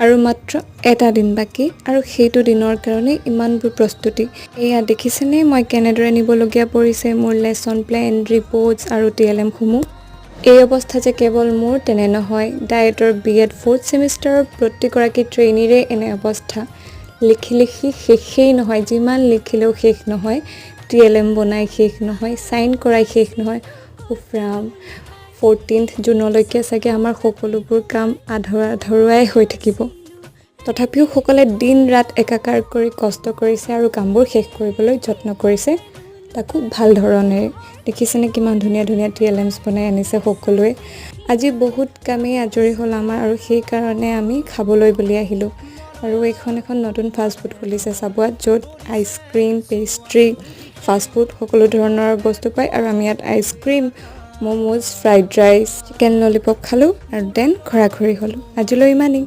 আৰু মাত্ৰ এটা দিন বাকী আৰু সেইটো দিনৰ কাৰণে ইমানবোৰ প্ৰস্তুতি। এয়া দেখিছেনে মই কেনেদৰে নিবলগীয়া পৰিছে মোৰ লেচন প্লেন, ৰিপৰ্টছ আৰু TLMসমূহ। এই অৱস্থা যে কেৱল মোৰ তেনে নহয়, ডায়েটৰ B.Ed 4th ছেমিষ্টাৰৰ প্ৰতিগৰাকী ট্ৰেইনীৰে এনে অৱস্থা। লিখি লিখি শেষেই নহয়, যিমান লিখিলেও শেষ নহয়, TLM বনাই শেষ নহয়, ছাইন কৰাই শেষ নহয়। উফৰাম, 14th জুনলৈকে চাগে আমাৰ সকলোবোৰ কাম আধৰুৱাই হৈ থাকিব। তথাপিও সকলে দিন ৰাত একাকাৰ কৰি কষ্ট কৰিছে আৰু কামবোৰ শেষ কৰিবলৈ যত্ন কৰিছে, তাকো ভাল ধৰণেৰে। দেখিছেনে কিমান ধুনীয়া ধুনীয়া TLMs বনাই আনিছে সকলোৱে। আজি বহুত কামেই আজৰি হ'ল আমাৰ আৰু সেইকাৰণে আমি খাবলৈ বুলি আহিলোঁ। আৰু এখন নতুন ফাষ্টফুড খুলিছে চাবুৱাত, য'ত আইচক্ৰীম, পেষ্ট্ৰি, ফাষ্টফুড সকলো ধৰণৰ বস্তু পায়। আৰু আমি ইয়াত ice cream, momos, fried rice, chicken lollipop খালোঁ আৰু দেন ঘৰা ঘৰি হ'লোঁ। আজিলৈ ইমানেই।